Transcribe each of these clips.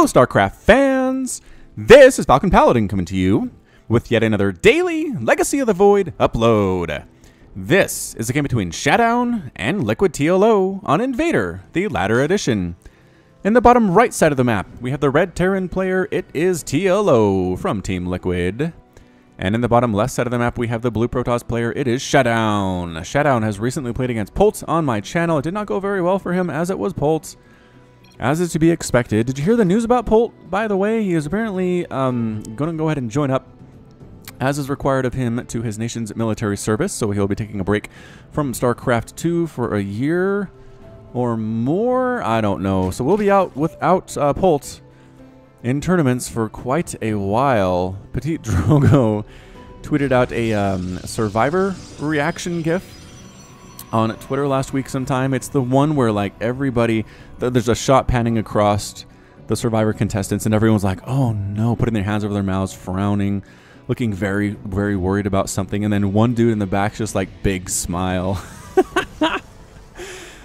Hello, StarCraft fans! This is Falcon Paladin coming to you with yet another daily Legacy of the Void upload. This is a game between ShaDoWn and Liquid TLO on Invader, the latter edition. In the bottom right side of the map, we have the red Terran player. It is TLO from Team Liquid. And in the bottom left side of the map, we have the blue Protoss player. It is ShaDoWn. ShaDoWn has recently played against Polt on my channel. It did not go very well for him, as it was Polt. As is to be expected. Did you hear the news about Polt, by the way? He is apparently going to go ahead and join up, as is required of him, to his nation's military service. So he'll be taking a break from StarCraft 2 for a year or more. I don't know. So we'll be out without Polt in tournaments for quite a while. Petit Drogo tweeted out a Survivor reaction GIF on Twitter last week sometime. It's the one where, like, everybody, there's a shot panning across the Survivor contestants, and everyone's like, oh no, putting their hands over their mouths, frowning, looking very, very worried about something, and then one dude in the back's just like, big smile.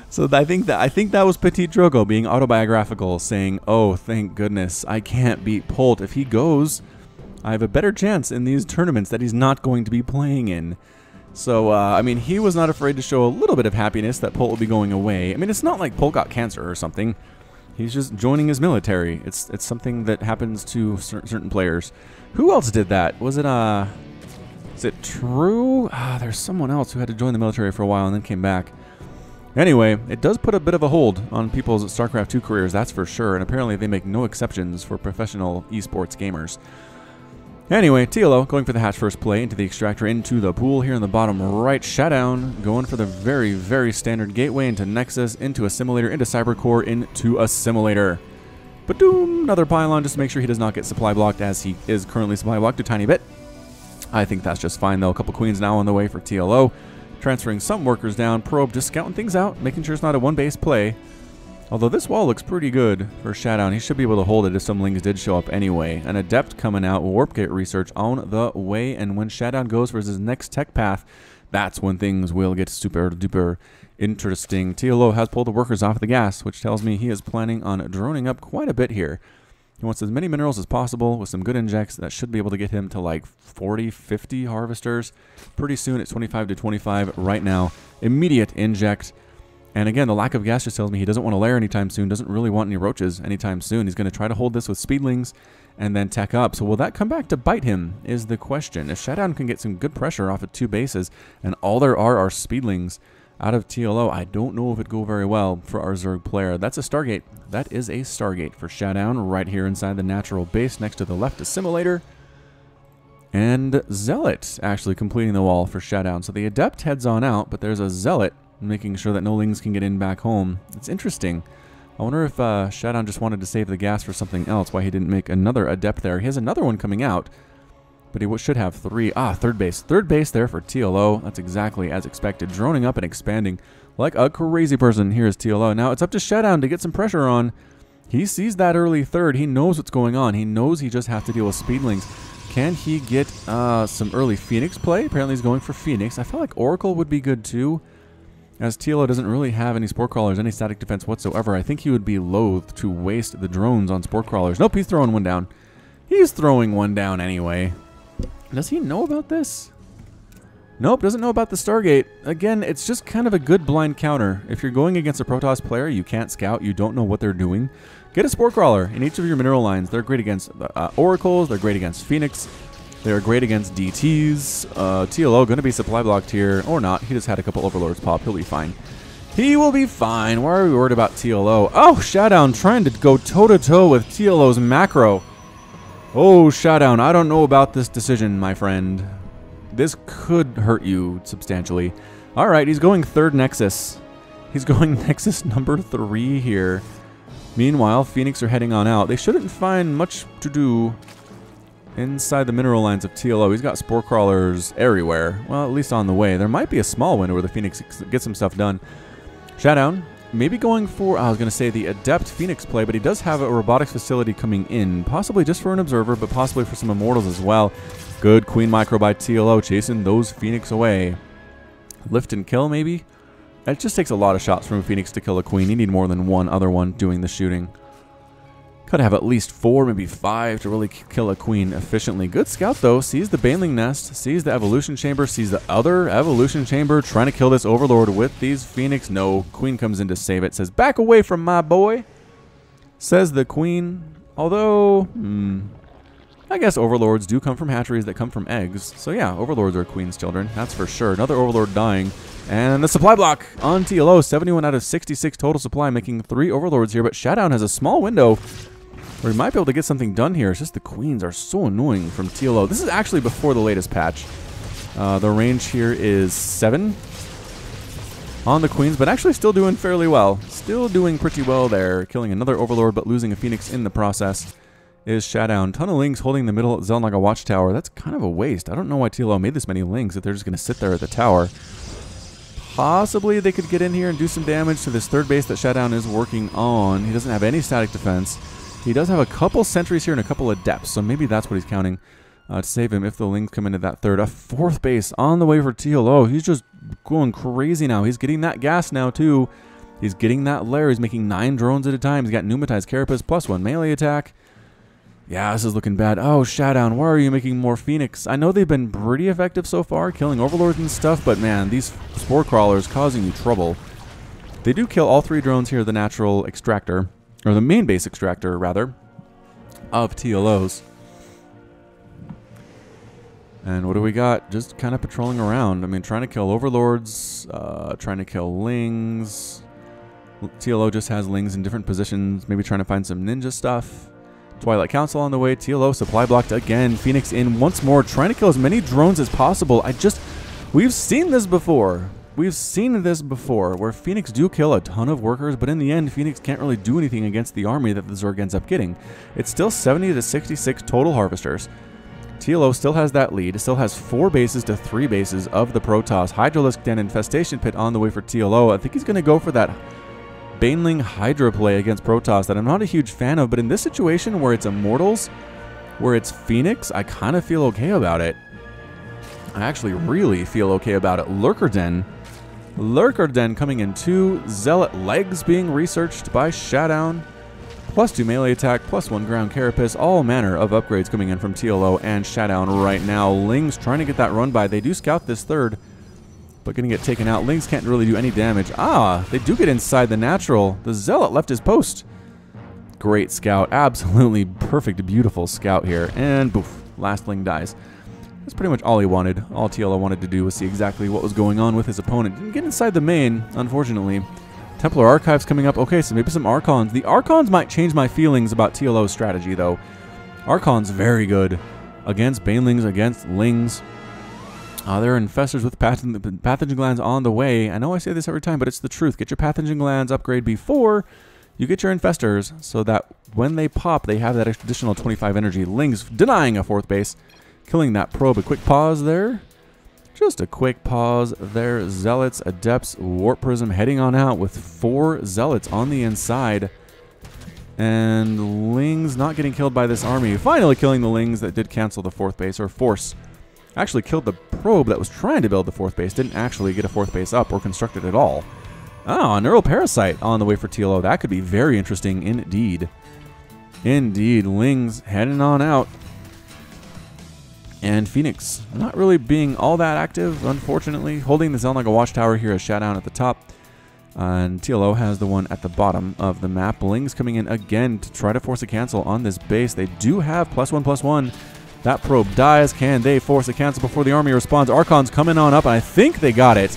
So I think that was Petit Drogo being autobiographical, saying, oh, thank goodness, I can't beat Polt. If he goes, I have a better chance in these tournaments that he's not going to be playing in. So, I mean, he was not afraid to show a little bit of happiness that Polt will be going away. I mean, it's not like Polt got cancer or something. He's just joining his military. It's something that happens to certain players. Who else did that? Was it, is it True? There's someone else who had to join the military for a while and then came back. Anyway, it does put a bit of a hold on people's StarCraft 2 careers, that's for sure. And apparently they make no exceptions for professional esports gamers. Anyway, TLO going for the hatch first play into the extractor, into the pool here in the bottom right. ShaDoWn going for the very, very standard gateway into Nexus, into Assimilator, into Cybercore, into Assimilator. But doom, another pylon just to make sure he does not get supply blocked, as he is currently supply blocked a tiny bit. I think that's just fine though. A couple queens now on the way for TLO. Transferring some workers down, probe, just scouting things out, making sure it's not a one-base play. Although this wall looks pretty good for ShaDoWn. He should be able to hold it if some lings did show up anyway. An Adept coming out, Warp Gate research on the way, and when ShaDoWn goes for his next tech path, that's when things will get super duper interesting. TLO has pulled the workers off the gas, which tells me he is planning on droning up quite a bit here. He wants as many minerals as possible with some good injects. That should be able to get him to like 40, 50 harvesters. Pretty soon it's 25 to 25 right now. Immediate inject. And again, the lack of gas just tells me he doesn't want to lair anytime soon, doesn't really want any roaches anytime soon. He's going to try to hold this with speedlings and then tech up. So will that come back to bite him is the question. If ShaDoWn can get some good pressure off of two bases and all there are speedlings out of TLO, I don't know if it'd go very well for our Zerg player. That's a Stargate. That is a Stargate for ShaDoWn right here inside the natural base next to the left Assimilator. And Zealot actually completing the wall for ShaDoWn. So the Adept heads on out, but there's a Zealot making sure that no lings can get in back home. It's interesting. I wonder if ShaDoWn just wanted to save the gas for something else, why he didn't make another Adept there. He has another one coming out, but he should have three. Third base. Third base there for TLO. That's exactly as expected. Droning up and expanding like a crazy person. Here's TLO. Now it's up to ShaDoWn to get some pressure on. He sees that early third. He knows what's going on. He knows he just has to deal with speedlings. Can he get some early Phoenix play? Apparently he's going for Phoenix. I felt like Oracle would be good too, as TLO doesn't really have any Spore Crawlers, any static defense whatsoever. I think he would be loath to waste the drones on Spore Crawlers. Nope, he's throwing one down. He's throwing one down anyway. Does he know about this? Nope, doesn't know about the Stargate. Again, it's just kind of a good blind counter. If you're going against a Protoss player, you can't scout, you don't know what they're doing, get a Spore Crawler in each of your mineral lines. They're great against Oracles, they're great against Phoenix, they're great against DTs. TLO going to be supply blocked here, or not. He just had a couple Overlords pop. He'll be fine. He will be fine. Why are we worried about TLO? Oh, ShaDoWn trying to go toe-to-toe with TLO's macro. Oh, ShaDoWn, I don't know about this decision, my friend. This could hurt you substantially. All right, he's going third Nexus. He's going Nexus number 3 here. Meanwhile, Phoenix are heading on out. They shouldn't find much to do inside the mineral lines of TLO. He's got Spore Crawlers everywhere. Well, at least on the way. There might be a small window where the Phoenix gets some stuff done. ShaDoWn maybe going for, I was going to say the Adept Phoenix play, but he does have a robotics facility coming in. Possibly just for an observer, but possibly for some Immortals as well. Good Queen Micro by TLO, chasing those Phoenix away. Lift and kill, maybe? It just takes a lot of shots from a Phoenix to kill a Queen. You need more than one other one doing the shooting. Could have at least 4, maybe 5 to really kill a queen efficiently. Good scout, though. Sees the Baneling Nest, sees the Evolution Chamber, sees the other Evolution Chamber, trying to kill this Overlord with these Phoenix. No, queen comes in to save it. Says, back away from my boy, says the queen. Although, I guess Overlords do come from hatcheries that come from eggs. So yeah, Overlords are queen's children, that's for sure. Another Overlord dying. And the supply block on TLO, 71 out of 66 total supply, making 3 Overlords here. But ShaDoWn has a small window where he might be able to get something done here. It's just the queens are so annoying from TLO. This is actually before the latest patch. The range here is 7 on the queens, but actually still doing fairly well. Still doing pretty well there. Killing another Overlord, but losing a Phoenix in the process is ShaDoWn. Ton of Lings holding the middle zone like a watchtower. That's kind of a waste. I don't know why TLO made this many Lings if they're just going to sit there at the tower. Possibly they could get in here and do some damage to this third base that ShaDoWn is working on. He doesn't have any static defense. He does have a couple sentries here and a couple of depths, so maybe that's what he's counting to save him if the Lings come into that third. A fourth base on the way for TLO. He's just going crazy now. He's getting that gas now, too. He's getting that lair. He's making 9 drones at a time. He's got Pneumatized Carapace plus 1 melee attack. Yeah, this is looking bad. Oh, ShaDoWn, why are you making more Phoenix? I know they've been pretty effective so far, killing Overlords and stuff, but man, these Spore Crawlers causing you trouble. They do kill all 3 drones here, the natural extractor, or the main base extractor, rather, of TLOs. And what do we got? Just kind of patrolling around. I mean, trying to kill Overlords, trying to kill Lings. TLO just has Lings in different positions, maybe trying to find some ninja stuff. Twilight Council on the way. TLO supply blocked again. Phoenix in once more, trying to kill as many drones as possible. We've seen this before. We've seen this before, where Phoenix do kill a ton of workers, but in the end, Phoenix can't really do anything against the army that the Zerg ends up getting. It's still 70 to 66 total harvesters. TLO still has that lead. It still has 4 bases to 3 bases of the Protoss. Hydralisk Den Infestation Pit on the way for TLO. I think he's going to go for that Baneling Hydra play against Protoss that I'm not a huge fan of, but in this situation where it's Immortals, where it's Phoenix, I kind of feel okay about it. I actually really feel okay about it. Lurker Den. Lurker Den coming in 2. Zealot Legs being researched by ShaDoWn. Plus 2 melee attack, plus 1 ground carapace. All manner of upgrades coming in from TLO and ShaDoWn right now. Lings trying to get that run by. They do scout this third, but going to get taken out. Lings can't really do any damage. They do get inside the natural. The Zealot left his post. Great scout. Absolutely perfect, beautiful scout here. And boof, last Ling dies. That's pretty much all he wanted. All TLO wanted to do was see exactly what was going on with his opponent. Didn't get inside the main, unfortunately. Templar Archives coming up. Okay, so maybe some Archons. The Archons might change my feelings about TLO's strategy, though. Archons very good against Banelings, against Lings. There are infestors with pathogen glands on the way. I know I say this every time, but it's the truth. Get your pathogen glands upgrade before you get your infestors, so that when they pop, they have that additional 25 energy. Lings denying a 4th base, killing that probe. A quick pause there. Just a quick pause there. Zealots, Adepts, Warp Prism heading on out with 4 Zealots on the inside. And Lings not getting killed by this army. Finally killing the Lings that did cancel the 4th base, or force. Actually killed the probe that was trying to build the 4th base. Didn't actually get a 4th base up or constructed at all. A Neural Parasite on the way for TLO. That could be very interesting indeed. Indeed, Lings heading on out. And Phoenix not really being all that active, unfortunately. Holding the zone like a watchtower here as ShaDoWn at the top. And TLO has the one at the bottom of the map. Lings coming in again to try to force a cancel on this base. They do have +1/+1. That probe dies. Can they force a cancel before the army responds? Archons coming on up, and I think they got it.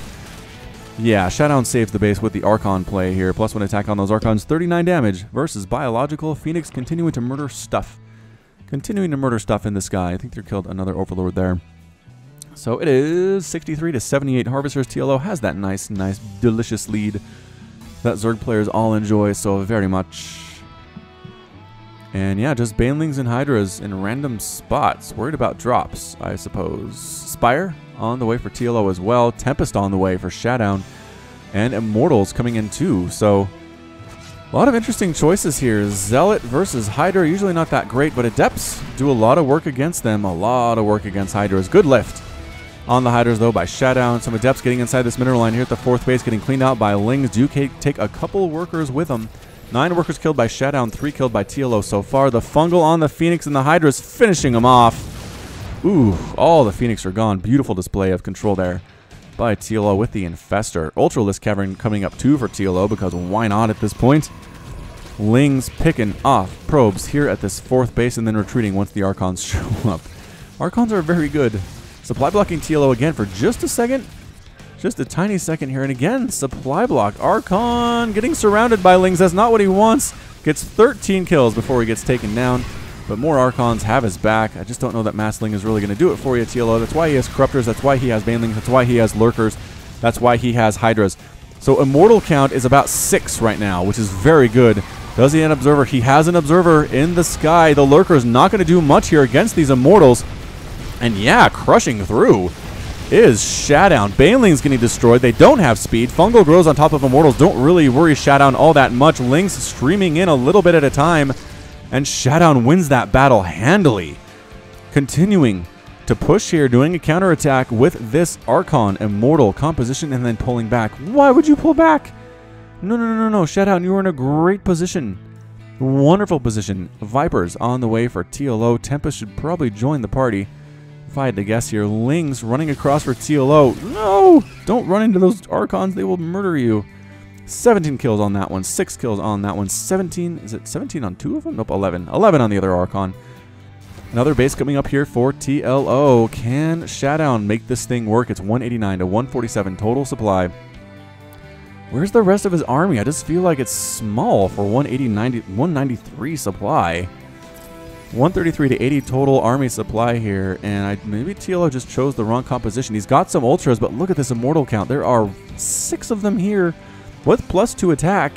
Yeah, ShaDoWn saves the base with the Archon play here. +1 attack on those Archons. 39 damage versus Biological. Phoenix continuing to murder stuff. Continuing to murder stuff in the sky. I think they killed another Overlord there. So it is 63 to 78 Harvesters. TLO has that nice, delicious lead that Zerg players all enjoy so very much. And yeah, just Banelings and Hydras in random spots. Worried about drops, I suppose. Spire on the way for TLO as well. Tempest on the way for ShaDoWn. And Immortals coming in too. So a lot of interesting choices here. Zealot versus Hydra, usually not that great, but Adepts do a lot of work against them. A lot of work against Hydras. Good lift on the Hydras, though, by ShaDoWn. Some Adepts getting inside this mineral line here at the 4th base, getting cleaned out by Lings. Do take a couple workers with them. 9 workers killed by ShaDoWn, 3 killed by TLO so far. The fungal on the Phoenix and the Hydra is finishing them off. Ooh, all the Phoenix are gone. Beautiful display of control there by TLO with the Infestor. Ultralisk Cavern coming up 2 for TLO because why not at this point? Lings picking off probes here at this 4th base and then retreating once the Archons show up. Archons are very good. Supply blocking TLO again for just a second. Just a tiny second here. And again, supply block. Archon getting surrounded by Lings. That's not what he wants. Gets 13 kills before he gets taken down. But more Archons have his back. I just don't know that Massling is really going to do it for you, TLO. That's why he has Corruptors. That's why he has Banelings. That's why he has Lurkers. That's why he has Hydras. So Immortal count is about 6 right now, which is very good. Does he have an Observer? He has an Observer in the sky. The Lurker is not going to do much here against these Immortals. And yeah, crushing through is ShaDoWn. Baneling's getting destroyed. They don't have speed. Fungal grows on top of Immortals. Don't really worry ShaDoWn all that much. Lings streaming in a little bit at a time. And ShaDoWn wins that battle handily. Continuing to push here, doing a counterattack with this Archon Immortal composition and then pulling back. Why would you pull back? No. ShaDoWn, you are in a great position. Wonderful position. Vipers on the way for TLO. Tempest should probably join the party. If I had to guess here, Lings running across for TLO. No! Don't run into those Archons. They will murder you. 17 kills on that one. 6 kills on that one. 17. Is it 17 on 2 of them? Nope, 11. 11 on the other Archon. Another base coming up here for TLO. Can ShaDoWn make this thing work? It's 189 to 147 total supply. Where's the rest of his army? I just feel like it's small for 193 supply. 133 to 80 total army supply here, and maybe TLO just chose the wrong composition. He's got some Ultras, but look at this Immortal count. There are 6 of them here with +2 attack.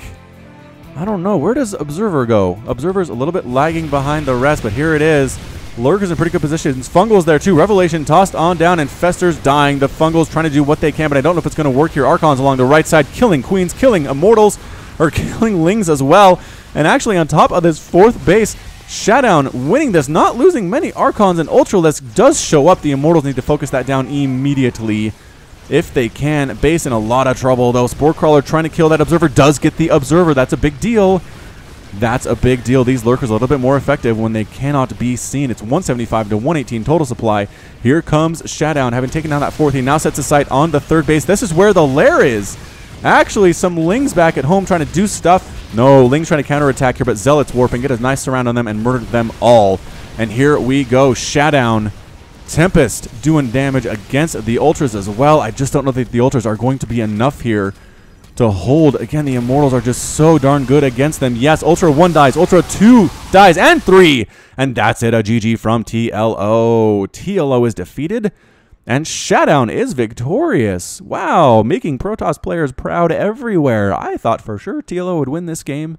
I don't know. Where does Observer go? Observer's a little bit lagging behind the rest, but here it is. Lurker's in pretty good positions. Fungal's there too. Revelation tossed on down, and Infestor's dying. The Fungal's trying to do what they can, but I don't know if it's going to work here. Archons along the right side, killing Queens, killing Immortals, or killing Lings as well. And actually on top of this 4th base, ShaDoWn winning this, not losing many Archons, and Ultralisk does show up. The Immortals need to focus that down immediately if they can. Base in a lot of trouble, though. Sporecrawler trying to kill that Observer, does get the Observer. That's a big deal. That's a big deal. These Lurkers are a little bit more effective when they cannot be seen. It's 175 to 118 total supply. Here comes ShaDoWn, having taken down that 4th. He now sets his sight on the 3rd base. This is where the lair is. Actually, some Lings back at home trying to do stuff. No, Lings trying to counterattack here, but Zealots warping, get a nice surround on them, and murder them all. And here we go. ShaDoWn, Tempest doing damage against the Ultras as well. I just don't know that the Ultras are going to be enough here to hold. Again, the Immortals are just so darn good against them. Yes, Ultra 1 dies, Ultra 2 dies, and 3. And that's it, a GG from TLO. TLO is defeated, and ShaDoWn is victorious. Wow, making Protoss players proud everywhere. I thought for sure TLO would win this game.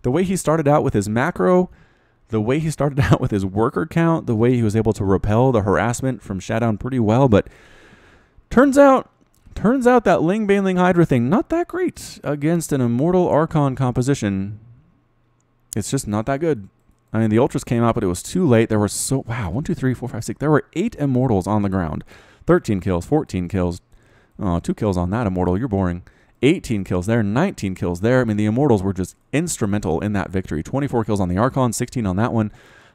The way he started out with his macro, the way he started out with his worker count, the way he was able to repel the harassment from ShaDoWn pretty well, but turns out that Ling Baneling Hydra thing, not that great against an Immortal Archon composition. It's just not that good. I mean, the Ultras came out, but it was too late. There were wow, 1, 2, 3, 4, 5, 6. There were 8 Immortals on the ground. 13 kills, 14 kills. Oh, 2 kills on that Immortal. You're boring. 18 kills there, 19 kills there. I mean, the Immortals were just instrumental in that victory. 24 kills on the Archon, 16 on that one.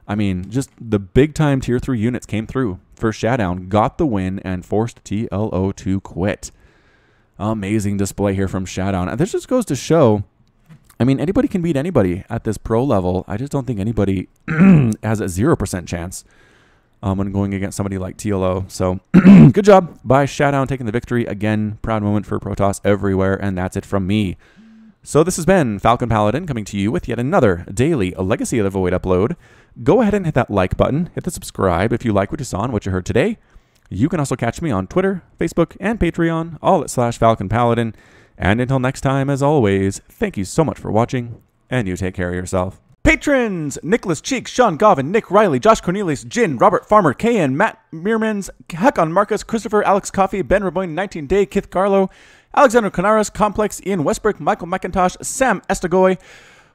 I mean, just the big-time Tier 3 units came through for ShaDoWn, got the win, and forced TLO to quit. Amazing display here from ShaDoWn. And this just goes to show, I mean, anybody can beat anybody at this pro level. I just don't think anybody has a 0% chance when going against somebody like TLO. So, good job by ShaDoWn taking the victory. Again, proud moment for Protoss everywhere, and that's it from me. So this has been Falcon Paladin coming to you with yet another daily Legacy of the Void upload. Go ahead and hit that like button, hit the subscribe if you like what you saw and what you heard today. You can also catch me on Twitter, Facebook, and Patreon, all at /Falcon Paladin. And until next time, as always, thank you so much for watching, and you take care of yourself. Patrons! Nicholas Cheek, Sean Govin, Nick Riley, Josh Cornelius, Jin, Robert Farmer, KN, Matt Meermans, Hakon Marcus, Christopher, Alex Coffey, Ben Raboyne, 19 Day, Kith Carlo, Alexander Canaris, Complex, Ian Westbrook, Michael McIntosh, Sam Estagoy,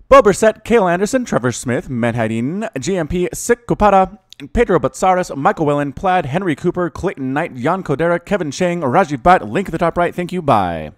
Bob Brissett, Kale Anderson, Trevor Smith, Medhadin, GMP, Sik Kupata, Pedro Batsaris, Michael Wellen, Plaid, Henry Cooper, Clayton Knight, Jan Kodera, Kevin Chang, Rajiv Bhatt, link at the top right. Thank you. Bye.